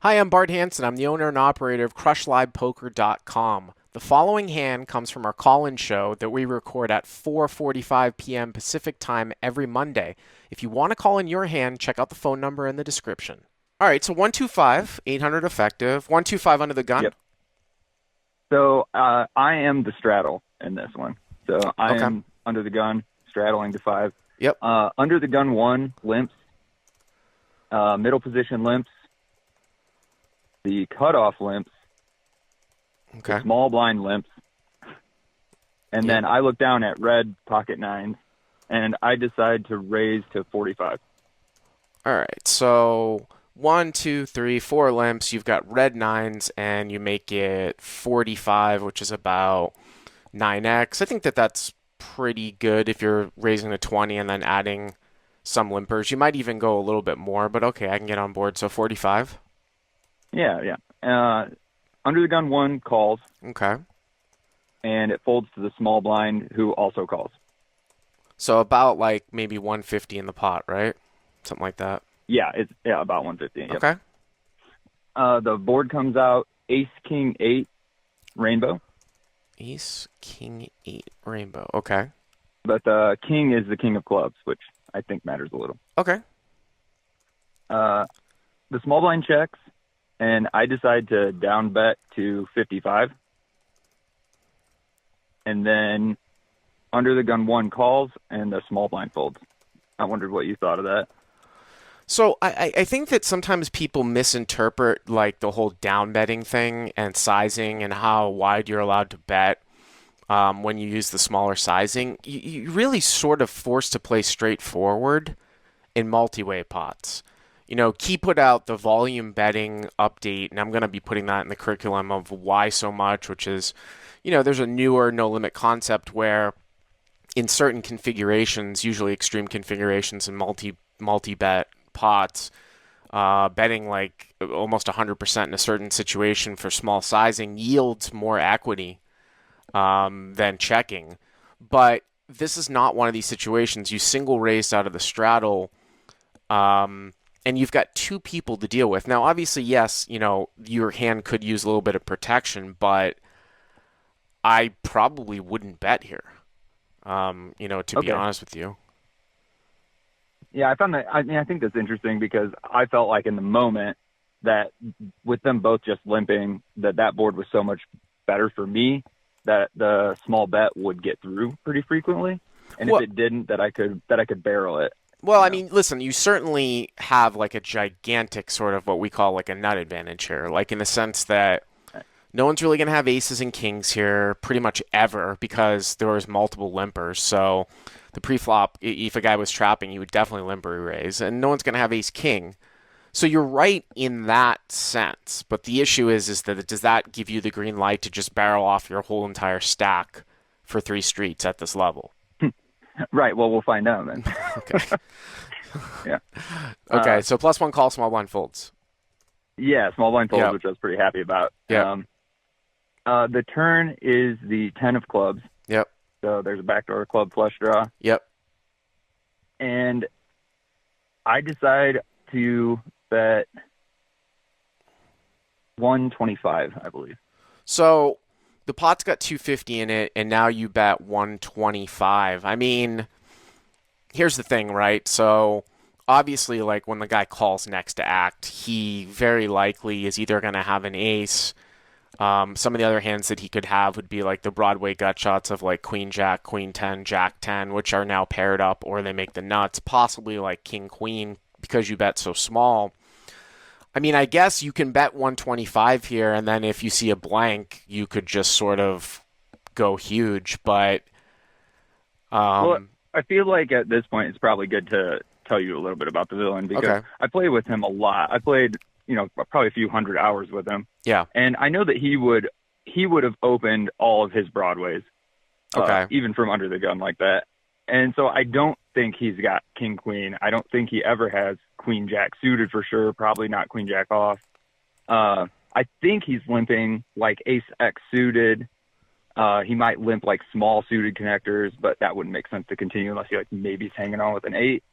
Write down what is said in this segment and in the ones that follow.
Hi, I'm Bart Hanson. I'm the owner and operator of CrushLivePoker.com. The following hand comes from our call-in show that we record at 4:45 p.m. Pacific Time every Monday. If you want to call in your hand, check out the phone number in the description. All right, so 125, 800 effective, 125 under the gun. Yep. So I am the straddle in this one. So I Okay. am under the gun, straddling to 5. Yep. Under the gun 1, limps. Middle position limps. The cutoff limps. Okay. The small blind limps. And then I look down at red pocket nines, and I decide to raise to 45. All right, so 1, 2, 3, 4 limps. You've got red nines, and you make it 45, which is about 9x. I think that's pretty good if you're raising to 20 and then adding some limpers. You might even go a little bit more, but okay, I can get on board. So 45. Yeah. Under the gun 1 calls, Okay. and it folds to the small blind, who also calls. So about like maybe 150 in the pot, right? Something like that. Yeah, it's about 150. Yep. Okay. The board comes out ace, king, 8, rainbow. Ace, king, 8, rainbow. Okay. But the king is the king of clubs, which I think matters a little. Okay. The small blind checks, and I decide to down bet to 55. And then under the gun 1 calls, and the small blind folds. I wondered what you thought of that. So I think that sometimes people misinterpret like the whole down betting thing and sizing and how wide you're allowed to bet when you use the smaller sizing. You're really sort of forced to play straightforward in multi-way pots. You know, Key put out the volume betting update, and I'm going to be putting that in the curriculum of why so much, which is, there's a newer no limit concept where in certain configurations, usually extreme configurations and multi-bet pots, betting like almost 100% in a certain situation for small sizing yields more equity than checking. But this is not one of these situations. You single raised out of the straddle, and you've got 2 people to deal with. Now, obviously, yes, your hand could use a little bit of protection, but I probably wouldn't bet here, to be honest with you. Yeah, I found that. I think that's interesting because I felt like in the moment that with them both just limping, that board was so much better for me that the small bet would get through pretty frequently, and if it didn't, that I could barrel it. Well, I mean, listen, you certainly have like a gigantic sort of what we call like a nut advantage here, like in the sense that no one's really going to have aces and kings here pretty much ever because there was multiple limpers. So the preflop, if a guy was trapping, he would definitely limper raise, and no one's going to have ace king. So you're right in that sense, but the issue is that does that give you the green light to just barrel off your whole entire stack for 3 streets at this level? Right. Well, we'll find out then. Okay. Yeah. Okay. So +1 call, small blind folds. Yeah, small blind folds, which I was pretty happy about. Yeah. The turn is the 10 of clubs. Yep. So there's a backdoor club flush draw. Yep. And I decide to bet 125, I believe. So the pot's got 250 in it, and now you bet 125. I mean, here's the thing, right? So obviously, like when the guy calls next to act, he very likely is either going to have an ace. Some of the other hands that he could have would be like the Broadway gut shots of like Queen Jack, Queen 10, Jack 10, which are now paired up, or they make the nuts, possibly like King Queen because you bet so small. I mean, I guess you can bet 125 here, and then if you see a blank, you could just sort of go huge. But well, I feel like at this point it's probably good to tell you a little bit about the villain because I play with him a lot. I played, probably a few hundred hours with him. Yeah. And I know that he would have opened all of his Broadways, even from under the gun like that. And so I don't think he's got King Queen. I don't think he ever has Queen Jack suited for sure. Probably not Queen Jack off. I think he's limping like Ace X suited. He might limp like small suited connectors, but that wouldn't make sense to continue unless he maybe he's hanging on with an 8.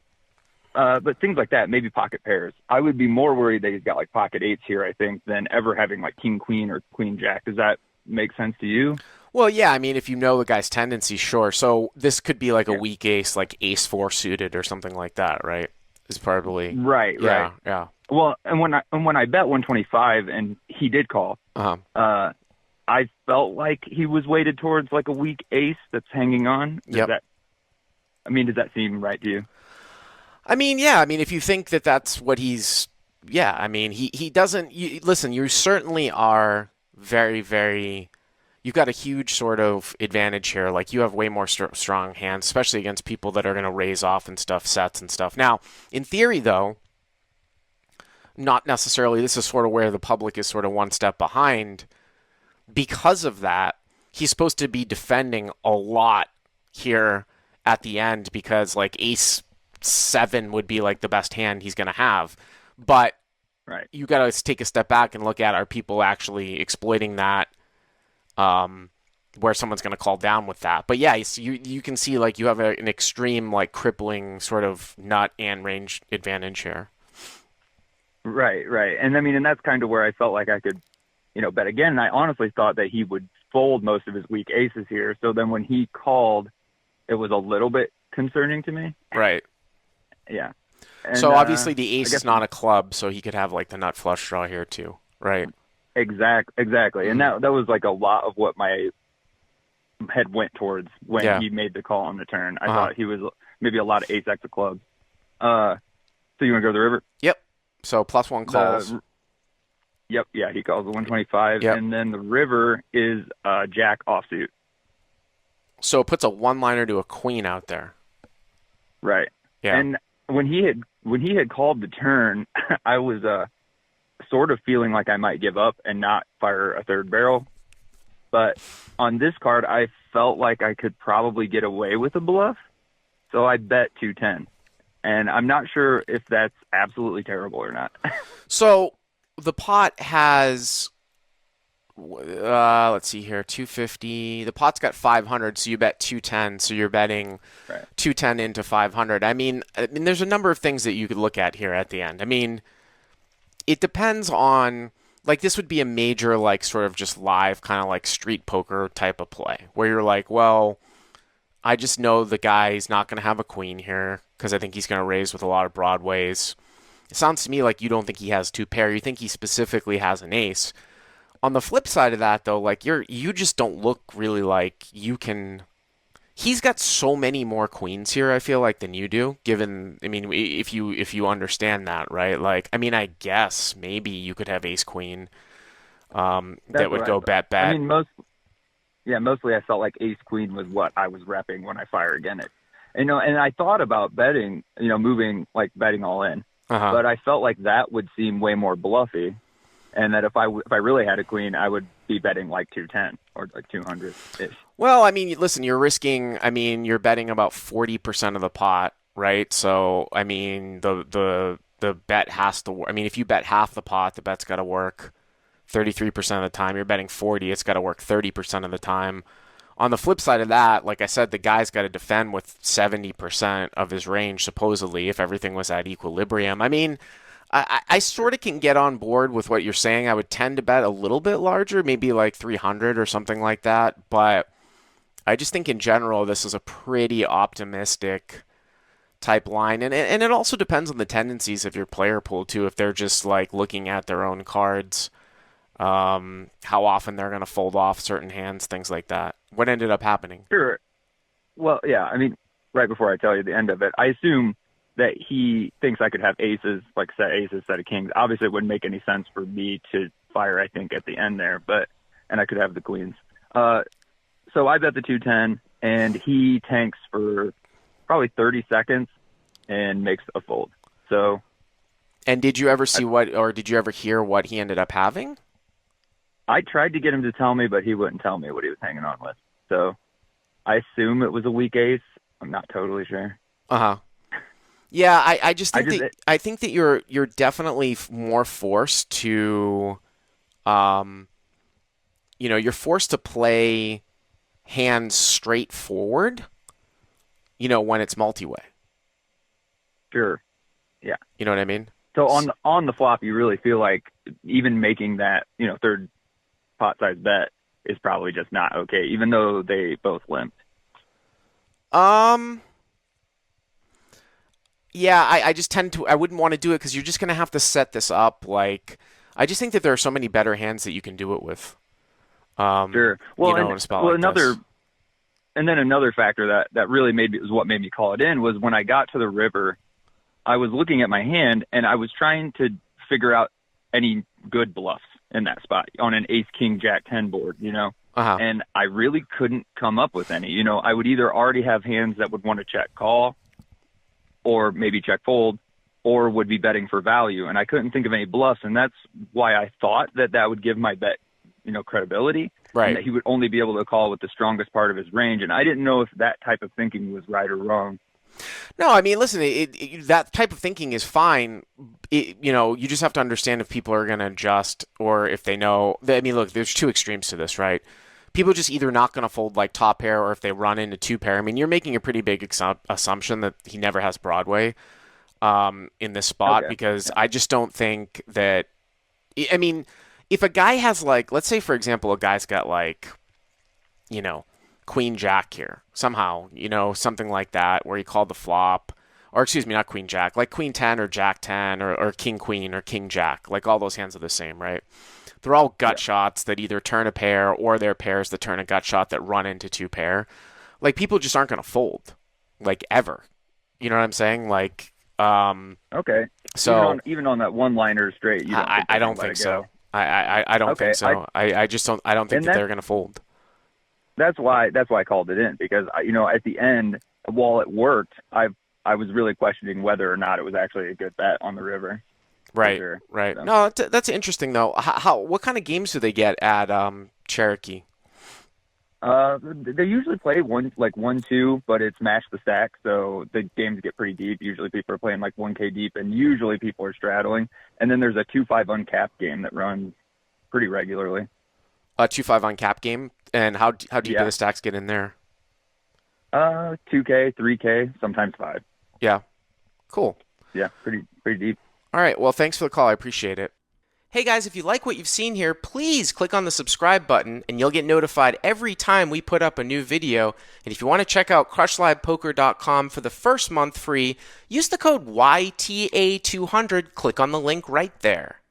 But things like that, maybe pocket pairs. I would be more worried that he's got like pocket eights here, I think, than ever having like king queen or queen jack. Does that make sense to you? Well, yeah, I mean, if you know the guy's tendencies, sure. So this could be like a Yeah. weak ace, like ace four suited or something like that, right? Is probably, Right, right. yeah, yeah. Well, and when I bet 125 and he did call, Uh-huh. I felt like he was weighted towards like a weak ace that's hanging on. Yep. Does that seem right to you? I mean, yeah, I mean, if you think that that's what he's, yeah, I mean, he doesn't, listen, you certainly are very, very, you've got a huge sort of advantage here. Like, you have way more strong hands, especially against people that are going to raise off and stuff, sets and stuff. Now, in theory, though, not necessarily, this is sort of where the public is sort of one step behind. Because of that, he's supposed to be defending a lot here at the end because, like, ace seven would be like the best hand he's going to have. But Right. you got to take a step back and look at, are people actually exploiting that, where someone's going to call down with that. But yeah, you can see like you have an extreme like crippling sort of nut and range advantage here. Right, right. And I mean, and that's kind of where I felt like I could, bet again. And I honestly thought that he would fold most of his weak aces here. So then when he called, it was a little bit concerning to me. Right. Yeah. And, so obviously the I ace guess is not a club, so he could have like the nut flush draw here too. Right. exactly. Mm-hmm. And that was like a lot of what my head went towards when he made the call on the turn. I thought he was maybe a lot of ace X of clubs. So you want to go to the river? Yep. So +1 calls. Yep. Yeah, he calls the 125. Yep. And then the river is jack offsuit. So it puts a one-liner to a queen out there. Right. Yeah. And when he had called the turn, I was sort of feeling like I might give up and not fire a third barrel. But on this card, I felt like I could probably get away with a bluff. So I bet 210. And I'm not sure if that's absolutely terrible or not. So the pot has, let's see here, 250. The pot's got 500, so you bet 210. So you're betting Right. 210 into 500. I mean, there's a number of things that you could look at here at the end. I mean, it depends on, like, this would be a major, like, sort of just live kind of like street poker type of play where you're like, well, I just know the guy's not going to have a queen here because I think he's going to raise with a lot of broadways. It sounds to me like you don't think he has two pair. You think he specifically has an ace. On the flip side of that, though, like you just don't look really like you can. He's got so many more queens here, I feel like, than you do. Given, I mean, if you understand that, right? Like, I mean, I guess maybe you could have ace queen that would go bet. I mean, mostly I felt like ace queen was what I was repping when I fire again it. And I thought about betting, moving like betting all in, but I felt like that would seem way more bluffy, and that if I really had a queen, I would be betting like 210 or like 200 ish. Well, I mean, listen, you're risking. I mean, you're betting about 40% of the pot, right? So, I mean, the bet has to work. I mean, if you bet half the pot, the bet's got to work 33% of the time. You're betting 40, it's got to work 30% of the time. On the flip side of that, like I said, the guy's got to defend with 70% of his range, supposedly, if everything was at equilibrium. I mean, I sort of can get on board with what you're saying. I would tend to bet a little bit larger, maybe like 300 or something like that. But I just think in general, this is a pretty optimistic type line. And it also depends on the tendencies of your player pool, too. If they're just like looking at their own cards, how often they're going to fold off certain hands, things like that. What ended up happening? Sure. Well, yeah, I mean, right before I tell you the end of it, I assume that he thinks I could have aces, like set aces, set of kings. Obviously, it wouldn't make any sense for me to fire, I think, at the end there, and I could have the queens. So I bet the 210, and he tanks for probably 30 seconds and makes a fold. So. And did you ever see did you ever hear what he ended up having? I tried to get him to tell me, but he wouldn't tell me what he was hanging on with. So I assume it was a weak ace. I'm not totally sure. Yeah, I just think I think that you're definitely more forced to, you're forced to play hands straightforward, when it's multi-way. Sure. Yeah. You know what I mean? So on the flop, you really feel like even making that, third pot size bet is probably just not okay, even though they both limped. Um, yeah, I just tend to, I wouldn't want to do it because you're just going to have to set this up. Like, I just think that there are so many better hands that you can do it with. Sure. Well, In a spot like this. And then another factor that really was what made me call it in was when I got to the river, I was looking at my hand and I was trying to figure out any good bluffs in that spot on an ace, king, jack, 10 board, Uh-huh. and I really couldn't come up with any. I would either already have hands that would want to check call or maybe check fold or would be betting for value. And I couldn't think of any bluffs. And that's why I thought that would give my bet, credibility. Right. And that he would only be able to call with the strongest part of his range. And I didn't know if that type of thinking was right or wrong. No, I mean, listen, that type of thinking is fine. You just have to understand if people are going to adjust or if they know. I mean, look, there's two extremes to this, right? People just either not going to fold like top pair or if they run into two pair. I mean, you're making a pretty big assumption that he never has Broadway in this spot because I just don't think that. I mean, if a guy has like, let's say, for example, a guy's got like, Queen Jack here somehow, something like that where he called the flop, or excuse me, not Queen Jack, like Queen 10 or Jack 10 or King Queen or King Jack, like all those hands are the same, right? They're all gut shots that either turn a pair or they're pairs that turn a gut shot that run into two pair. Like people just aren't going to fold, like ever. You know what I'm saying? Like, okay. So even on that one liner straight, I don't think so. I don't think so. I just don't. I don't think that they're going to fold. That's why I called it in because at the end, while it worked, I was really questioning whether or not it was actually a good bet on the river. Right, sure. right. So. No, that's interesting though. What kind of games do they get at Cherokee? They usually play 1-2, but it's match the stack, so the games get pretty deep. Usually people are playing like 1K deep, and usually people are straddling. And then there's a 2-5 uncapped game that runs pretty regularly. A 2-5 uncapped game, and how deep do the stacks get in there? 2K, 3K, sometimes 5. Yeah, cool. Yeah, pretty deep. All right, well, thanks for the call. I appreciate it. Hey guys, if you like what you've seen here, please click on the subscribe button and you'll get notified every time we put up a new video. And if you want to check out crushlivepoker.com for the first month free, use the code YTA200. Click on the link right there.